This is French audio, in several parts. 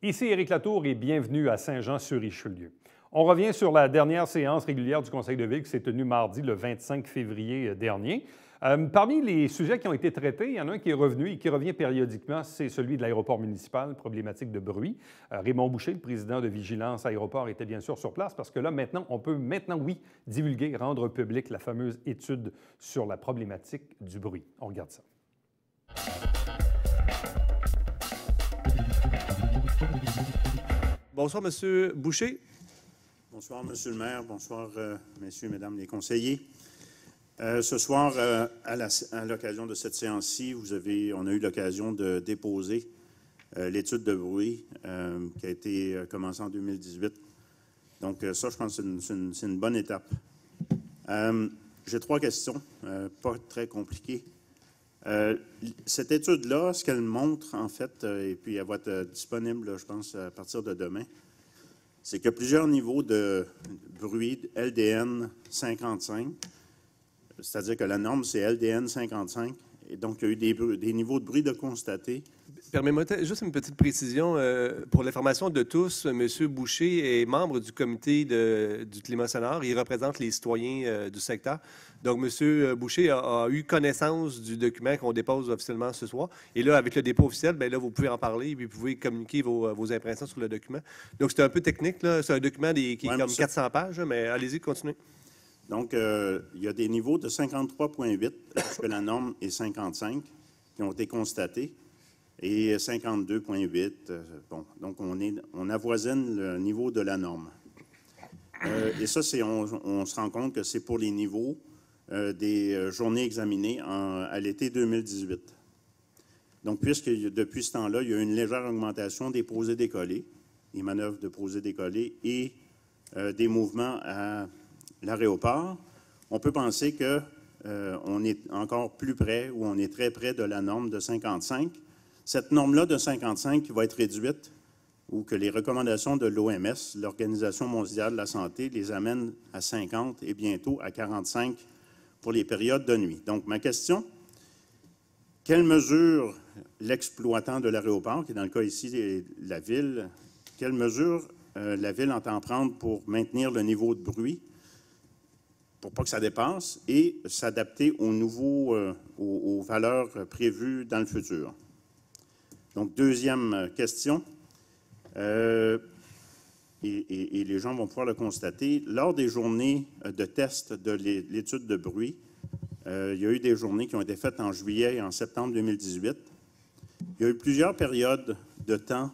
Ici Éric Latour et bienvenue à Saint-Jean-sur-Richelieu. On revient sur la dernière séance régulière du Conseil de ville qui s'est tenue mardi le 25 février dernier. Parmi les sujets qui ont été traités, il y en a un qui est revenu et qui revient périodiquement, c'est celui de l'aéroport municipal, problématique de bruit. Raymond Boucher, le président de Vigilance Aéroport, était bien sûr sur place parce que là, maintenant, on peut oui, divulguer, rendre public la fameuse étude sur la problématique du bruit. On regarde ça. Bonsoir, M. Boucher. Bonsoir, M. le maire. Bonsoir, messieurs et mesdames les conseillers. Ce soir, à l'occasion de cette séance-ci, on a eu l'occasion de déposer l'étude de bruit qui a été commencée en 2018. Donc, ça, je pense que c'est une bonne étape. J'ai 3 questions, pas très compliquées. Cette étude-là, ce qu'elle montre, en fait, et puis elle va être disponible, là, je pense, à partir de demain, c'est qu'il y a plusieurs niveaux de bruit LDN 55, c'est-à-dire que la norme, c'est LDN 55, et donc il y a eu des niveaux de bruit de constatés. Permettez-moi juste une petite précision. Pour l'information de tous, M. Boucher est membre du comité du climat sonore. Il représente les citoyens du secteur. Donc, M. Boucher a eu connaissance du document qu'on dépose officiellement ce soir. Et là, avec le dépôt officiel, bien là, vous pouvez en parler et puis vous pouvez communiquer vos impressions sur le document. Donc, c'est un peu technique, là. C'est un document qui est comme 400 pages, mais allez-y, continuez. Donc, il y a des niveaux de 53,8, lorsque la norme est 55, qui ont été constatés, et 52,8. Bon, donc, on avoisine le niveau de la norme. Et ça, on se rend compte que c'est pour les niveaux des journées examinées à l'été 2018. Donc, puisque depuis ce temps-là, il y a eu une légère augmentation des posées décollées, des manœuvres de posées décollées et des mouvements à l'aéroport, on peut penser qu'on est encore plus près ou on est très près de la norme de 55. Cette norme-là de 55 qui va être réduite ou que les recommandations de l'OMS, l'Organisation mondiale de la santé, les amènent à 50 et bientôt à 45 pour les périodes de nuit. Donc, ma question, quelles mesures l'exploitant de l'aéroport, qui est dans le cas ici de la Ville, quelles mesures la Ville entend prendre pour maintenir le niveau de bruit, pour pas que ça dépasse, et s'adapter aux valeurs prévues dans le futur? Donc, deuxième question, et les gens vont pouvoir le constater, lors des journées de test de l'étude de bruit, il y a eu des journées qui ont été faites en juillet et en septembre 2018. Il y a eu plusieurs périodes de temps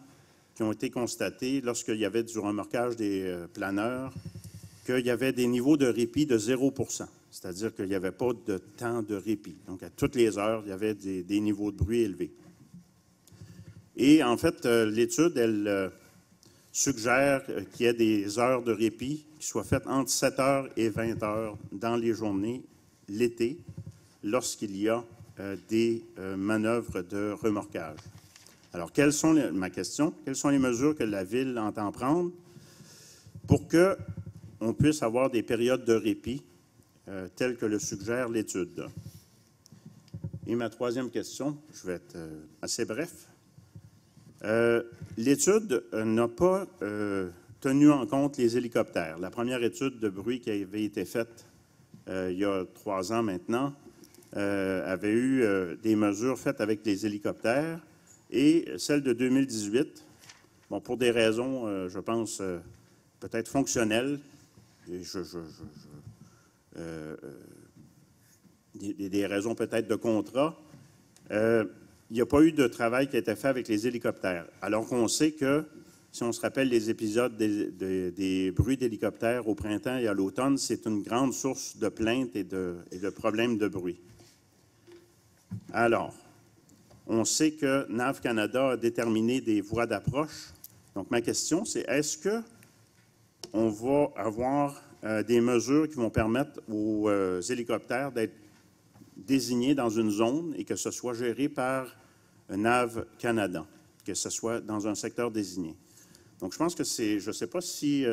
qui ont été constatées lorsqu'il y avait du remorquage des planeurs, qu'il y avait des niveaux de répit de 0 %, c'est-à-dire qu'il n'y avait pas de temps de répit. Donc, à toutes les heures, il y avait des niveaux de bruit élevés. Et en fait, l'étude, elle suggère qu'il y ait des heures de répit qui soient faites entre 7 heures et 20 heures dans les journées, l'été, lorsqu'il y a des manœuvres de remorquage. Alors, ma question, quelles sont les mesures que la Ville entend prendre pour qu'on puisse avoir des périodes de répit telles que le suggère l'étude? Et ma troisième question, je vais être assez bref. L'étude n'a pas tenu en compte les hélicoptères. La première étude de bruit qui avait été faite il y a 3 ans maintenant avait eu des mesures faites avec les hélicoptères et celle de 2018, bon, pour des raisons, je pense, peut-être fonctionnelles, et des raisons peut-être de contrat, il n'y a pas eu de travail qui a été fait avec les hélicoptères. Alors qu'on sait que, si on se rappelle les épisodes des bruits d'hélicoptères au printemps et à l'automne, c'est une grande source de plaintes et de problèmes de bruit. Alors, on sait que NAV Canada a déterminé des voies d'approche. Donc, ma question, c'est est-ce qu'on va avoir des mesures qui vont permettre aux hélicoptères d'être désignés dans une zone et que ce soit géré par NAV Canada, que ce soit dans un secteur désigné? Donc, je pense que je ne sais pas si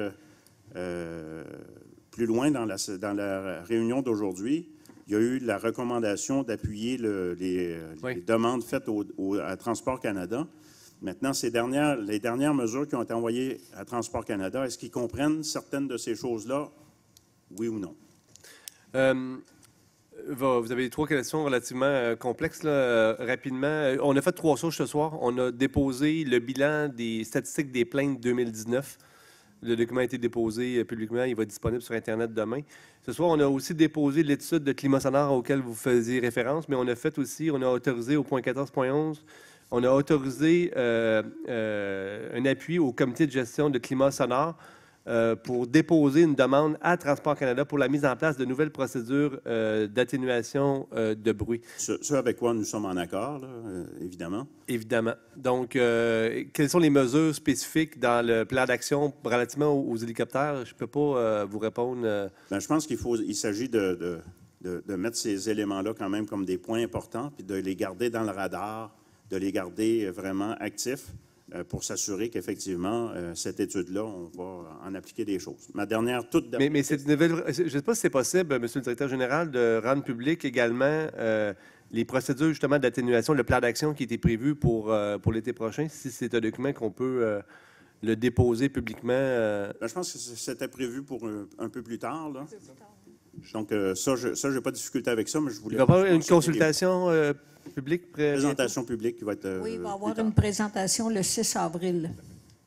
plus loin dans la réunion d'aujourd'hui, il y a eu la recommandation d'appuyer les demandes faites à Transport Canada. Maintenant, les dernières mesures qui ont été envoyées à Transport Canada, est-ce qu'ils comprennent certaines de ces choses-là, oui ou non? Vous avez 3 questions relativement complexes. Là. Rapidement, on a fait 3 choses ce soir. On a déposé le bilan des statistiques des plaintes 2019. Le document a été déposé publiquement. Il va être disponible sur Internet demain. Ce soir, on a aussi déposé l'étude de climat sonore auquel vous faisiez référence, mais on a autorisé au point 14.11, on a autorisé un appui au comité de gestion de climat sonore pour déposer une demande à Transport Canada pour la mise en place de nouvelles procédures d'atténuation de bruit. Ce avec quoi nous sommes en accord, là, évidemment. Évidemment. Donc, quelles sont les mesures spécifiques dans le plan d'action relativement aux hélicoptères? Je ne peux pas vous répondre. Bien, je pense il s'agit de mettre ces éléments-là quand même comme des points importants, puis de les garder dans le radar, de les garder vraiment actifs. Pour s'assurer qu'effectivement, cette étude-là, on va en appliquer des choses. Ma toute dernière... Mais cette nouvelle... Je ne sais pas si c'est possible, Monsieur le directeur général, de rendre public également les procédures justement d'atténuation, le plan d'action qui était prévu pour l'été prochain, si c'est un document qu'on peut le déposer publiquement. Bien, je pense que c'était prévu pour un peu plus tard, là. Donc, ça, je n'ai pas de difficulté avec ça, mais je voulais... Il va y avoir une consultation publique? Présentation publique qui va être... Oui, il va y avoir une présentation le 6 avril.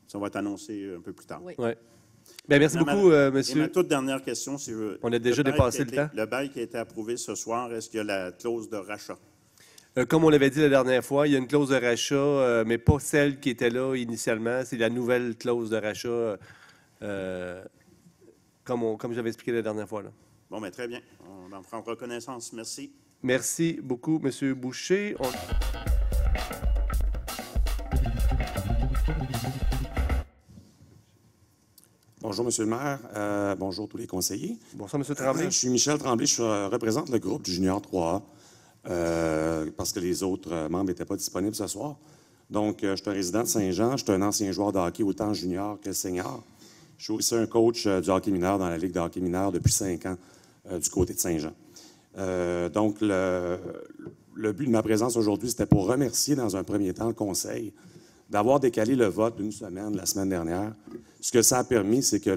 Ça va être annoncé un peu plus tard. Oui. Ouais. Bien, merci beaucoup, monsieur. Et ma toute dernière question, c'est... On a déjà dépassé le temps. Le bail qui a été approuvé ce soir, est-ce qu'il y a la clause de rachat? Comme on l'avait dit la dernière fois, il y a une clause de rachat, mais pas celle qui était là initialement. C'est la nouvelle clause de rachat, comme j'avais expliqué la dernière fois. Là. Bon, bien, très bien. On en prend reconnaissance. Merci. Merci beaucoup, M. Boucher. Bonjour, M. le maire. Bonjour tous les conseillers. Bonsoir, M. Tremblay. Je suis Michel Tremblay. Je représente le groupe du Junior 3A parce que les autres membres n'étaient pas disponibles ce soir. Donc, je suis un résident de Saint-Jean. Je suis un ancien joueur de hockey autant junior que senior. Je suis aussi un coach du hockey mineur dans la Ligue de hockey mineur depuis 5 ans du côté de Saint-Jean. Donc, le but de ma présence aujourd'hui, c'était pour remercier dans un premier temps le Conseil d'avoir décalé le vote d'une semaine, la semaine dernière. Ce que ça a permis, c'est que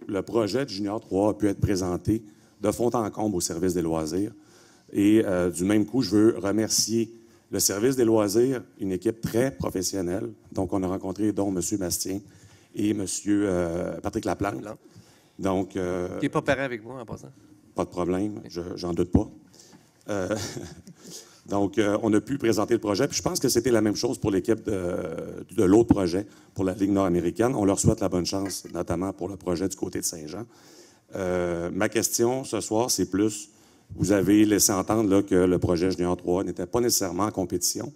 le projet de Junior 3 a pu être présenté de fond en comble au service des loisirs. Et du même coup, je veux remercier le service des loisirs, une équipe très professionnelle. Donc, on a rencontré dont M. Bastien et M. Patrick Laplante. Donc, qui n'est pas pareil avec moi en passant. Pas de problème, j'en doute pas. Donc, on a pu présenter le projet. Puis je pense que c'était la même chose pour l'équipe de l'autre projet, pour la Ligue nord-américaine. On leur souhaite la bonne chance, notamment pour le projet du côté de Saint-Jean. Ma question ce soir, c'est plus, vous avez laissé entendre là, que le projet Junior 3 n'était pas nécessairement en compétition.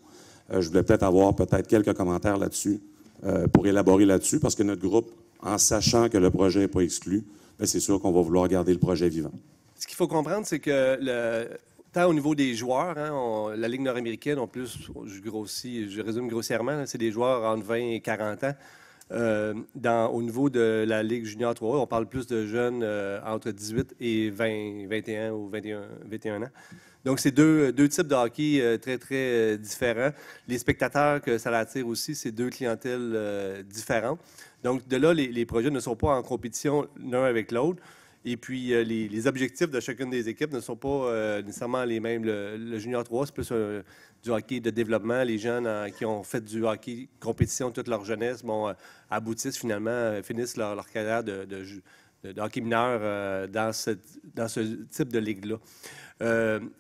Je voulais peut-être avoir quelques commentaires là-dessus pour élaborer là-dessus, parce que notre groupe, en sachant que le projet n'est pas exclu, c'est sûr qu'on va vouloir garder le projet vivant. Ce qu'il faut comprendre, c'est que tant au niveau des joueurs, hein, la Ligue nord-américaine, en plus, je résume grossièrement, c'est des joueurs entre 20 et 40 ans. Au niveau de la Ligue junior 3, on parle plus de jeunes entre 18 et 21 ou 21 ans. Donc, c'est deux types de hockey très, très différents. Les spectateurs que ça attire aussi, c'est 2 clientèles différentes. Donc, de là, les projets ne sont pas en compétition l'un avec l'autre. Et puis, les objectifs de chacune des équipes ne sont pas nécessairement les mêmes. Le Junior 3, c'est plus du hockey de développement. Les jeunes qui ont fait du hockey compétition toute leur jeunesse aboutissent finalement, finissent leur carrière de hockey mineur dans ce type de ligue-là.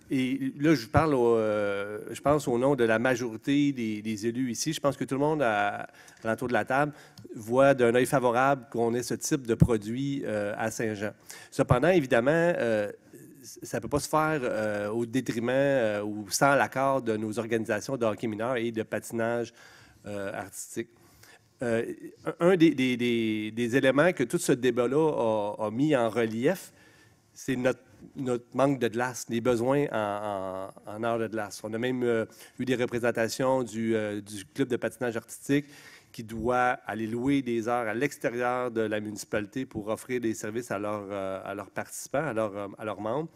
Et là, je pense au nom de la majorité des élus ici. Je pense que tout le monde à l'entour de la table voit d'un œil favorable qu'on ait ce type de produit à Saint-Jean. Cependant, évidemment, ça ne peut pas se faire au détriment ou sans l'accord de nos organisations de hockey mineur et de patinage artistique. Un des éléments que tout ce débat-là a mis en relief, c'est notre manque de glace, les besoins en heures de glace. On a même eu des représentations du club de patinage artistique qui doit aller louer des heures à l'extérieur de la municipalité pour offrir des services à leurs participants, à leurs membres.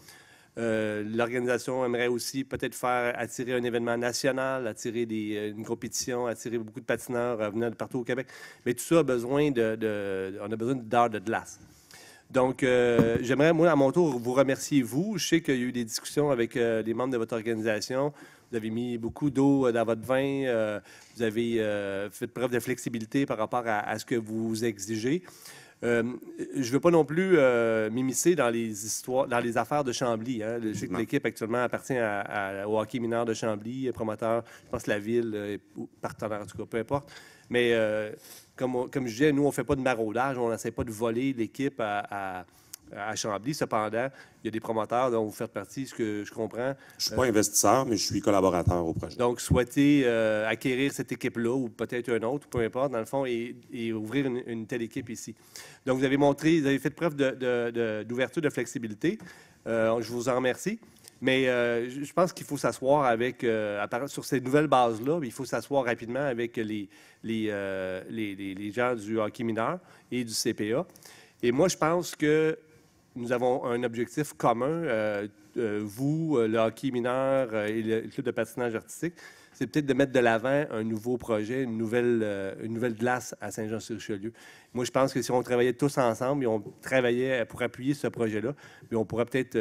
L'organisation aimerait aussi peut-être faire attirer un événement national, attirer une compétition, attirer beaucoup de patineurs venant de partout au Québec. Mais tout ça a besoin on a besoin d'heures de glace. Donc, j'aimerais, moi, à mon tour, vous remercier, vous. Je sais qu'il y a eu des discussions avec les membres de votre organisation. Vous avez mis beaucoup d'eau dans votre vin. Vous avez fait preuve de flexibilité par rapport à ce que vous exigez. Je ne veux pas non plus m'immiscer dans les affaires de Chambly. Hein. Je sais que l'équipe actuellement appartient au hockey mineur de Chambly, promoteur, je pense la ville, partenaire, en tout cas, peu importe. Mais comme je disais, nous, on ne fait pas de maraudage, on n'essaie pas de voler l'équipe à Chambly. Cependant, il y a des promoteurs dont vous faites partie, ce que je comprends. Je ne suis pas investisseur, mais je suis collaborateur au projet. Donc, souhaitez acquérir cette équipe-là ou peut-être une autre, peu importe, dans le fond, et ouvrir une telle équipe ici. Donc, vous avez fait preuve d'ouverture, de flexibilité. Je vous en remercie. Mais je pense qu'il faut s'asseoir sur ces nouvelles bases-là, il faut s'asseoir rapidement avec les gens du hockey mineur et du CPA. Et moi, je pense que nous avons un objectif commun, vous, le hockey mineur et le club de patinage artistique, c'est peut-être de mettre de l'avant un nouveau projet, une nouvelle glace à Saint-Jean-sur-Richelieu. Moi, je pense que si on travaillait tous ensemble et on travaillait pour appuyer ce projet-là, puis on pourrait peut-être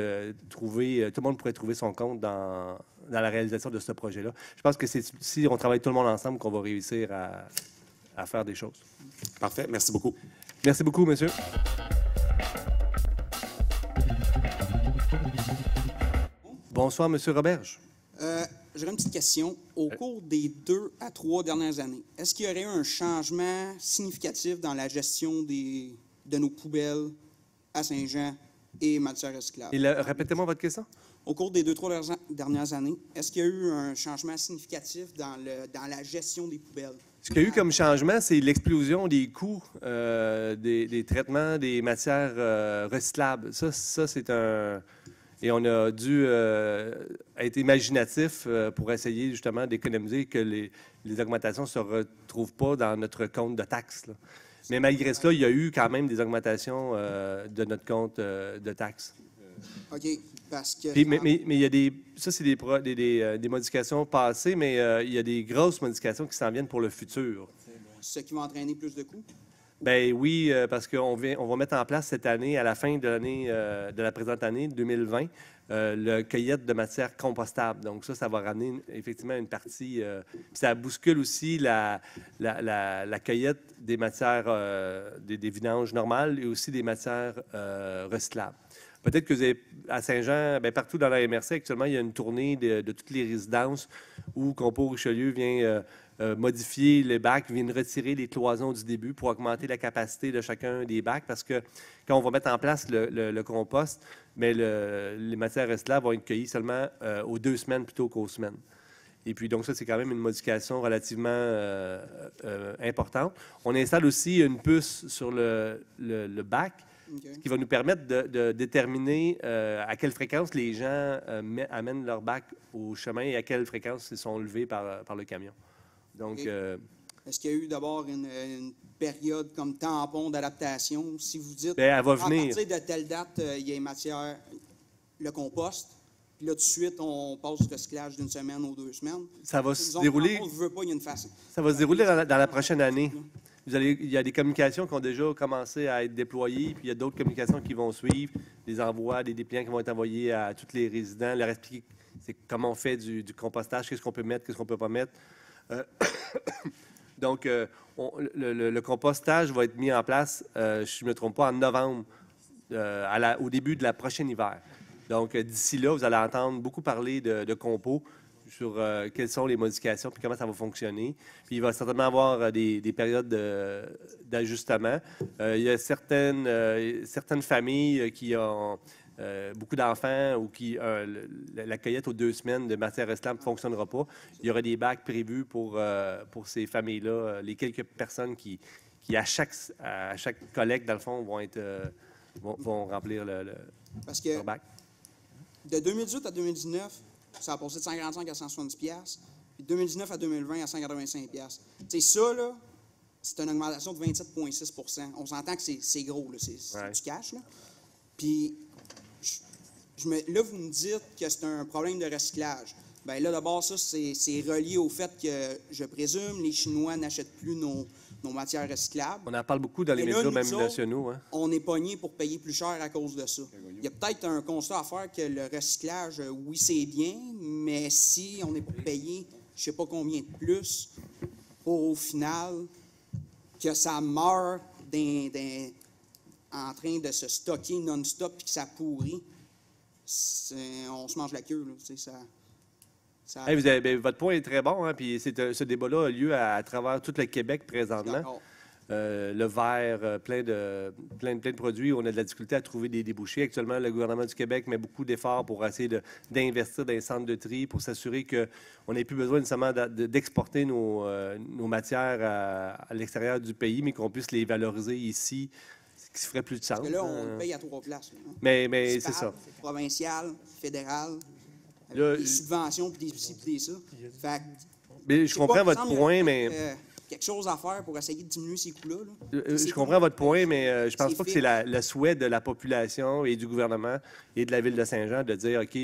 tout le monde pourrait trouver son compte dans la réalisation de ce projet-là. Je pense que c'est si on travaille tout le monde ensemble qu'on va réussir à faire des choses. Parfait. Merci beaucoup. Merci beaucoup, monsieur. Bonsoir, monsieur Roberge. J'aurais une petite question. Au cours des 2 à 3 dernières années, est-ce qu'il y aurait eu un changement significatif dans la gestion de nos poubelles à Saint-Jean et matières recyclables? Répétez-moi votre question. Au cours des 2-3 dernières années, est-ce qu'il y a eu un changement significatif dans la gestion des poubelles? Ce qu'il y a eu comme changement, c'est l'explosion des coûts des traitements des matières recyclables. Ça c'est un... Et on a dû être imaginatif pour essayer justement d'économiser que les augmentations ne se retrouvent pas dans notre compte de taxes, là. Mais malgré cela, il y a eu quand même des augmentations de notre compte de taxes. OK, parce que... Mais il y a ça, c'est des modifications passées, mais il y a des grosses modifications qui s'en viennent pour le futur. Ce qui va entraîner plus de coûts? Bien oui, parce qu'on va mettre en place cette année, à la fin de l'année de la présente année, 2020, le cueillette de matières compostables. Donc ça va ramener effectivement une partie... ça bouscule aussi la cueillette des matières, des vidanges normales et aussi des matières recyclables. Peut-être que vous avez, à Saint-Jean, bien, partout dans la MRC, actuellement, il y a une tournée de toutes les résidences où Compo Richelieu vient modifier les bacs, vient retirer les cloisons du début pour augmenter la capacité de chacun des bacs, parce que quand on va mettre en place le compost, mais les matières recyclables vont être cueillies seulement aux 2 semaines plutôt qu'aux semaines. Et puis, donc ça, c'est quand même une modification relativement importante. On installe aussi une puce sur le bac, ce qui va nous permettre de déterminer à quelle fréquence les gens amènent leur bac au chemin et à quelle fréquence ils sont levés par le camion. Donc, est-ce qu'il y a eu d'abord une période comme tampon d'adaptation? Si vous dites, bien, elle va à venir. partir de telle date, il y a une matière, le compost, puis là, tout de suite, on passe du recyclage d'une semaine aux 2 semaines. Ça va se dérouler. On ne veut pas, il y a une façon. Ça va se dérouler dans la prochaine année. Il y a des communications qui ont déjà commencé à être déployées, puis il y a d'autres communications qui vont suivre, des envois, des dépliants qui vont être envoyés à tous les résidents, leur expliquer comment on fait du compostage, qu'est-ce qu'on peut mettre, qu'est-ce qu'on ne peut pas mettre. Donc, le compostage va être mis en place, je ne me trompe pas, en novembre, au début de la prochaine hiver. Donc, d'ici là, vous allez entendre beaucoup parler de compos sur quelles sont les modifications puis comment ça va fonctionner. Puis il va certainement avoir des périodes d'ajustement. Il y a certaines familles qui ont beaucoup d'enfants ou qui la cueillette aux 2 semaines de matière recyclable ne fonctionnera pas. Il y aura des bacs prévus pour ces familles-là, les quelques personnes qui à chaque collecte, dans le fond, vont remplir Parce que leur bac. De 2018 à 2019, ça a passé de 145 à 170 $. Puis de 2019 à 2020 à 185 $. Tu sais, ça, là, c'est une augmentation de 27,6 %. On s'entend que c'est gros, là, c'est du cash, là. Puis Là, vous me dites que c'est un problème de recyclage. Bien là, d'abord, ça, c'est relié au fait que, je présume, les Chinois n'achètent plus nos matières recyclables. On en parle beaucoup dans les médias, nous même autres, nationaux. Hein? On est pognés pour payer plus cher à cause de ça. Il y a peut-être un constat à faire que le recyclage, oui, c'est bien, mais si on est pour payer je ne sais pas combien de plus pour, au final, que ça meurt en train de se stocker non-stop et que ça pourrit, on se mange la queue. Là, ça... Hey, votre point est très bon, hein, puis ce débat-là a lieu à travers tout le Québec présentement. Le verre, plein de produits. On a de la difficulté à trouver des débouchés. Actuellement, le gouvernement du Québec met beaucoup d'efforts pour essayer d'investir dans les centres de tri pour s'assurer qu'on n'ait plus besoin nécessairement d'exporter nos matières à l'extérieur du pays, mais qu'on puisse les valoriser ici, ce qui ferait plus de sens. Parce que là, on paye à 3 places. Là, hein? Mais c'est ça. Provincial, fédéral, là, des subventions, puis des ci, puis des ça. Fait, mais je comprends votre point, mais... quelque chose à faire pour essayer de diminuer ces coûts-là. Je comprends votre point, mais je pense pas que c'est le souhait de la population et du gouvernement et de la Ville de Saint-Jean de dire, OK,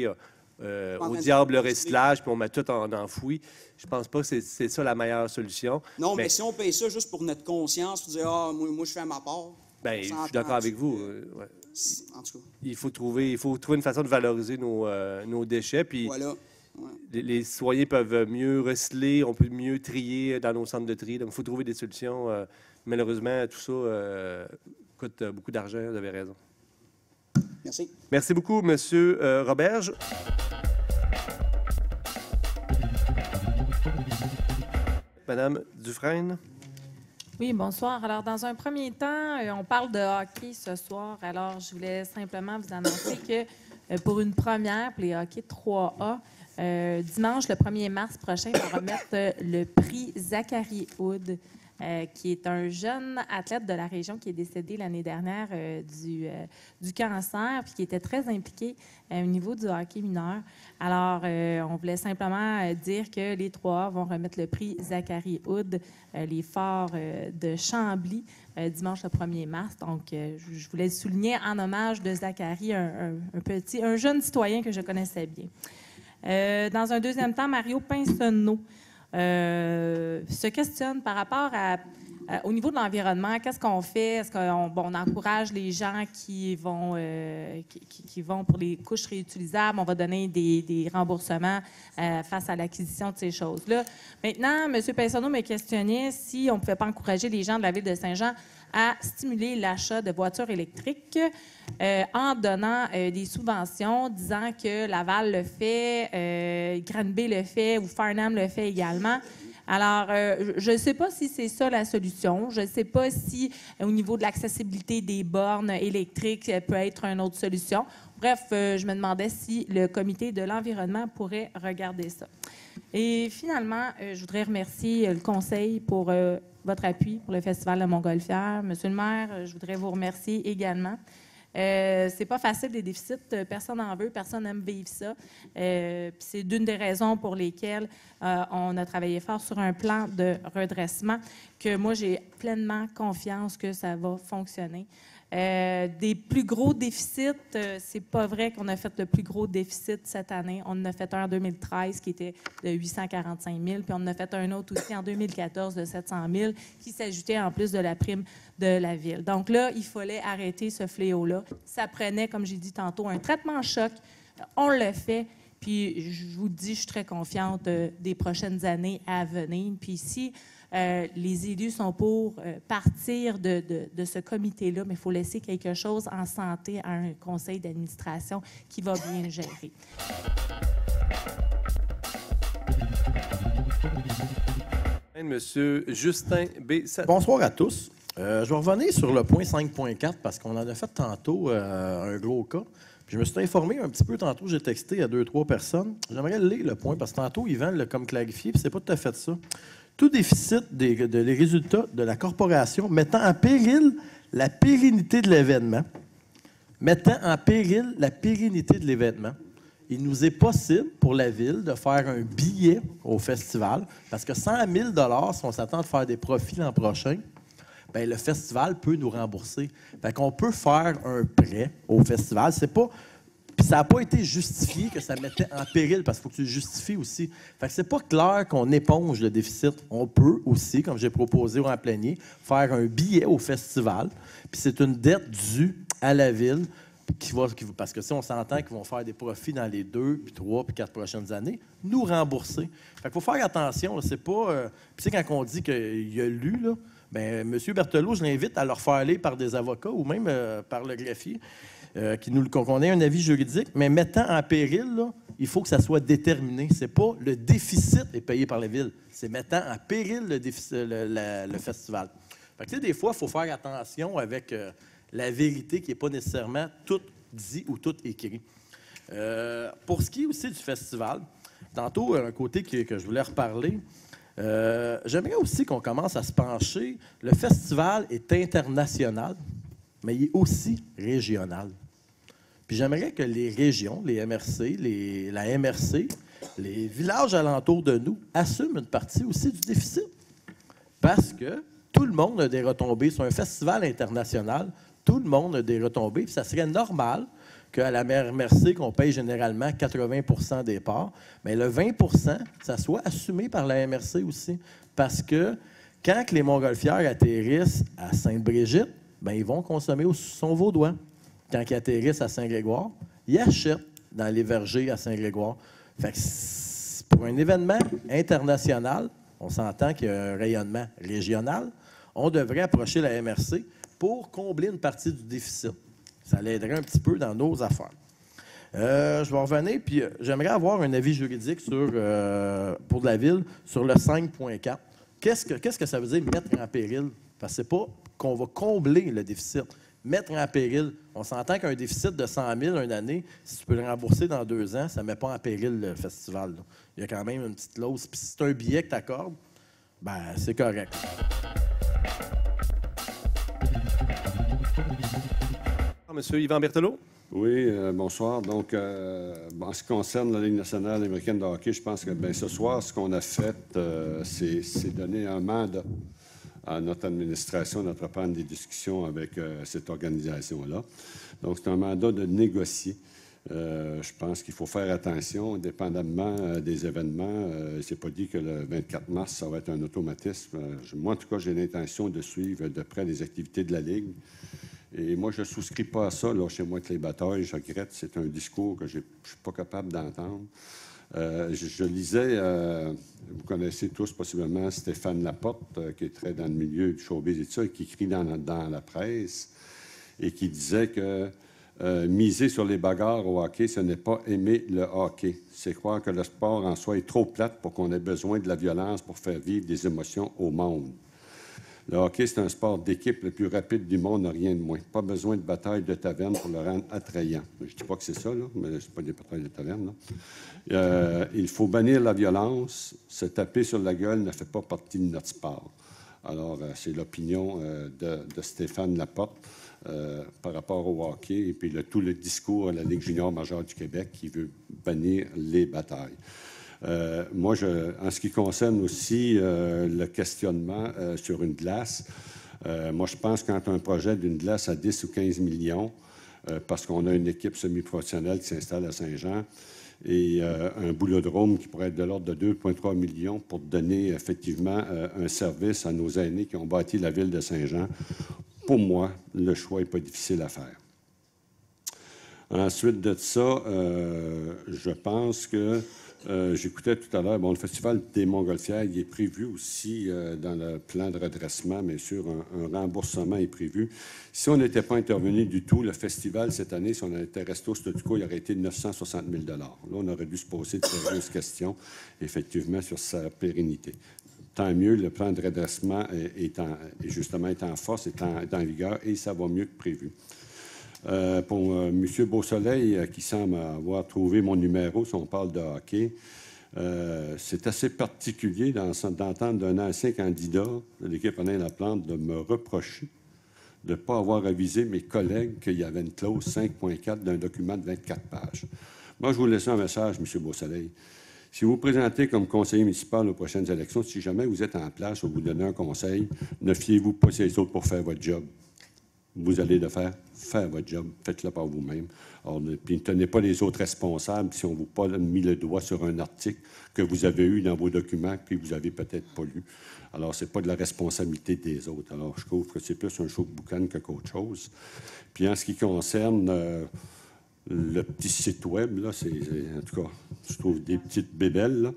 au diable le recyclage, puis on met tout en enfoui. Je pense pas que c'est ça la meilleure solution. Non, mais si on paye ça juste pour notre conscience, pour dire, moi, je fais ma part. Bien, je suis d'accord avec vous. Ouais. En tout cas. Il faut trouver une façon de valoriser nos déchets. Puis voilà. Ouais. Les citoyens peuvent mieux recycler, on peut mieux trier dans nos centres de tri. Donc, il faut trouver des solutions. Malheureusement, tout ça coûte beaucoup d'argent. Vous avez raison. Merci. Merci beaucoup, M. Roberge. Madame Dufresne. Oui, bonsoir. Alors, dans un premier temps, on parle de hockey ce soir. Alors, je voulais simplement vous annoncer que pour une première, pour les hockey 3A, dimanche, le 1er mars prochain, on va remettre le prix Zachary Hood, qui est un jeune athlète de la région qui est décédé l'année dernière du cancer, puis qui était très impliqué au niveau du hockey mineur. Alors, on voulait simplement dire que les 3A vont remettre le prix Zachary Hood, les Forts de Chambly, dimanche le 1er mars. Donc, je voulais le souligner en hommage de Zachary, un jeune citoyen que je connaissais bien. Dans un deuxième temps, Mario Pinsonneau se questionne par rapport au niveau de l'environnement. Qu'est-ce qu'on fait? Est-ce qu'on encourage les gens qui vont pour les couches réutilisables? On va donner des remboursements face à l'acquisition de ces choses-là. Maintenant, M. Pinsonneau me questionnait si on ne pouvait pas encourager les gens de la Ville de Saint-Jean à stimuler l'achat de voitures électriques en donnant des subventions, disant que Laval le fait, Granby le fait ou Farnham le fait également. Alors, je ne sais pas si c'est ça la solution. Je ne sais pas si, au niveau de l'accessibilité des bornes électriques, peut être une autre solution. Bref, je me demandais si le comité de l'environnement pourrait regarder ça. Et finalement, je voudrais remercier le conseil pour votre appui pour le Festival de Montgolfière. Monsieur le maire, je voudrais vous remercier également. C'est pas facile, les déficits. Personne n'en veut, personne n'aime vivre ça. C'est d'une des raisons pour lesquelles on a travaillé fort sur un plan de redressement que moi, j'ai pleinement confiance que ça va fonctionner. Des plus gros déficits, c'est pas vrai qu'on a fait le plus gros déficit cette année. On en a fait un en 2013 qui était de 845 000, puis on en a fait un autre aussi en 2014 de 700 000 qui s'ajoutait en plus de la prime de la Ville. Donc là, il fallait arrêter ce fléau-là. Ça prenait, comme j'ai dit tantôt, un traitement choc. On le fait. Puis je vous dis, je suis très confiante des prochaines années à venir. Puis si les élus sont pour partir de ce comité-là, mais il faut laisser quelque chose en santé à un conseil d'administration qui va bien gérer. Monsieur Justin B. Bonsoir à tous. Je vais revenir sur le point 5.4 parce qu'on en a fait tantôt un gros cas. Puis je me suis informé un petit peu tantôt, j'ai texté à 2-3 personnes. J'aimerais lire le point parce que tantôt, Yvan l'a comme clarifié, puis c'est pas tout à fait ça. Tout déficit des résultats de la corporation mettant en péril la pérennité de l'événement, il nous est possible pour la Ville de faire un billet au festival parce que 100 000 $, si on s'attend de faire des profits l'an prochain, bien, le festival peut nous rembourser. Fait qu'on peut faire un prêt au festival. C'est pas Puis ça n'a pas été justifié que ça mettait en péril, parce qu'il faut que tu le justifies aussi. Fait que c'est pas clair qu'on éponge le déficit. On peut aussi, comme j'ai proposé au Remplanier, faire un billet au festival, puis c'est une dette due à la ville, parce que si on s'entend qu'ils vont faire des profits dans les 2, puis 3, puis 4 prochaines années, nous rembourser. Fait qu'il faut faire attention. Là, c'est pas... puis quand on dit qu'il a lu, là, bien, M. Berthelot, je l'invite à le refaire aller par des avocats ou même par le greffier, qu'on ait un avis juridique, mais mettant en péril, là, il faut que ça soit déterminé. C'est pas le déficit est payé par la ville, c'est mettant en péril le festival. Fait que, des fois, il faut faire attention avec la vérité qui n'est pas nécessairement tout dit ou tout écrit. Pour ce qui est aussi du festival, tantôt, un côté que je voulais reparler, j'aimerais aussi qu'on commence à se pencher. Le festival est international, mais il est aussi régional. Puis j'aimerais que les régions, les MRC, la MRC, les villages alentours de nous assument une partie aussi du déficit. Parce que tout le monde a des retombées. Sur un festival international, tout le monde a des retombées. Puis ça serait normal qu'à la MRC, qu'on paye généralement 80 des parts, mais le 20 ça soit assumé par la MRC aussi. Parce que quand les montgolfières atterrissent à Sainte-Brigitte, bien, ils vont consommer au son vaudois. Quand ils atterrissent à Saint-Grégoire, ils achètent dans les vergers à Saint-Grégoire. Fait que pour un événement international, on s'entend qu'il y a un rayonnement régional, on devrait approcher la MRC pour combler une partie du déficit. Ça l'aiderait un petit peu dans nos affaires. Je vais revenir, puis j'aimerais avoir un avis juridique pour la Ville sur le 5.4. Qu'est-ce que ça veut dire mettre en péril? Parce que c'est pas qu'on va combler le déficit. Mettre en péril, on s'entend qu'un déficit de 100 000 une année, si tu peux le rembourser dans 2 ans, ça ne met pas en péril le festival. Là. Il y a quand même une petite clause. Puis si c'est un billet que tu accordes, ben c'est correct. Monsieur Yvan Berthelot. Oui, bonsoir. Donc, en ce qui concerne la Ligue nationale américaine de hockey, je pense que ce soir, ce qu'on a fait, c'est donner un mandat à notre administration d'entreprendre des discussions avec cette organisation-là. Donc, c'est un mandat de négocier. Je pense qu'il faut faire attention, indépendamment des événements. C'est pas dit que le 24 mars, ça va être un automatisme. Moi, en tout cas, j'ai l'intention de suivre de près les activités de la Ligue. Et moi, je ne souscris pas à ça. Là, chez moi, avec les batailles, je regrette. C'est un discours que je ne suis pas capable d'entendre. Je lisais, vous connaissez tous possiblement Stéphane Laporte, qui est très dans le milieu du showbiz et tout ça, et qui écrit dans la presse, et qui disait que miser sur les bagarres au hockey, ce n'est pas aimer le hockey. C'est croire que le sport en soi est trop plate pour qu'on ait besoin de la violence pour faire vivre des émotions au monde. Le hockey, c'est un sport d'équipe le plus rapide du monde, rien de moins. Pas besoin de bataille de taverne pour le rendre attrayant. Je ne dis pas que c'est ça, là, mais ce n'est pas des batailles de taverne. Là. Il faut bannir la violence. Se taper sur la gueule ne fait pas partie de notre sport. Alors, c'est l'opinion de Stéphane Laporte par rapport au hockey et puis tout le discours à la Ligue junior majeure du Québec qui veut bannir les batailles. Moi, en ce qui concerne aussi le questionnement sur une glace, moi, je pense que quand un projet d'une glace à 10 ou 15 millions, parce qu'on a une équipe semi-professionnelle qui s'installe à Saint-Jean et un boulodrome qui pourrait être de l'ordre de 2,3 millions pour donner effectivement un service à nos aînés qui ont bâti la ville de Saint-Jean, pour moi, le choix n'est pas difficile à faire. Ensuite de ça, je pense que j'écoutais tout à l'heure, le Festival des Montgolfières, il est prévu aussi dans le plan de redressement, bien sûr, un remboursement est prévu. Si on n'était pas intervenu du tout, le festival, cette année, si on était resté au statu quo, il aurait été de 960 000 $. Là, on aurait dû se poser de sérieuses questions, effectivement, sur sa pérennité. Tant mieux, le plan de redressement est en force, est en vigueur, et ça va mieux que prévu. Pour M. Beausoleil, qui semble avoir trouvé mon numéro, si on parle de hockey, c'est assez particulier d'entendre d'un ancien candidat de l'équipe Alain Laplante de me reprocher de ne pas avoir avisé mes collègues qu'il y avait une clause 5.4 d'un document de 24 pages. Moi, je vous laisse un message, M. Beausoleil. Si vous vous présentez comme conseiller municipal aux prochaines élections, si jamais vous êtes en place ou vous donnez un conseil, ne fiez-vous pas ces autres pour faire votre job. vous allez le faire votre job, faites-le par vous-même. Puis ne tenez pas les autres responsables si on ne vous a pas mis le doigt sur un article que vous avez eu dans vos documents que vous n'avez peut-être pas lu. Alors, ce n'est pas de la responsabilité des autres. Alors, je trouve que c'est plus un show de boucan que qu'autre chose. Puis, en ce qui concerne le petit site web, là, en tout cas, je trouve des petites bébelles, là.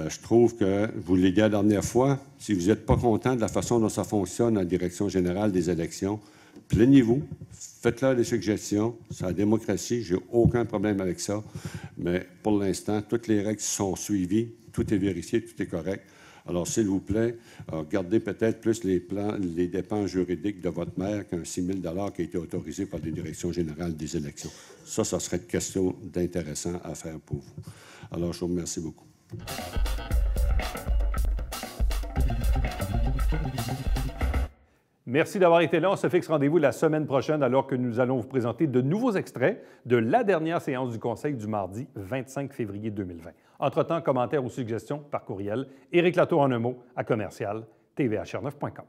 Je trouve que, vous l'avez dit la dernière fois, si vous n'êtes pas content de la façon dont ça fonctionne en direction générale des élections, plaignez-vous, faites-leur des suggestions. C'est la démocratie, j'ai aucun problème avec ça. Mais pour l'instant, toutes les règles sont suivies, tout est vérifié, tout est correct. Alors, s'il vous plaît, regardez peut-être plus les dépenses juridiques de votre maire qu'un 6 000 $ qui a été autorisé par la Direction générale des élections. Ça serait une question d'intéressant à faire pour vous. Alors, je vous remercie beaucoup. Merci d'avoir été là. On se fixe rendez-vous la semaine prochaine alors que nous allons vous présenter de nouveaux extraits de la dernière séance du Conseil du mardi 25 février 2020. Entre-temps, commentaires ou suggestions par courriel, Éric Latour en un mot à commercial tvhr9.com.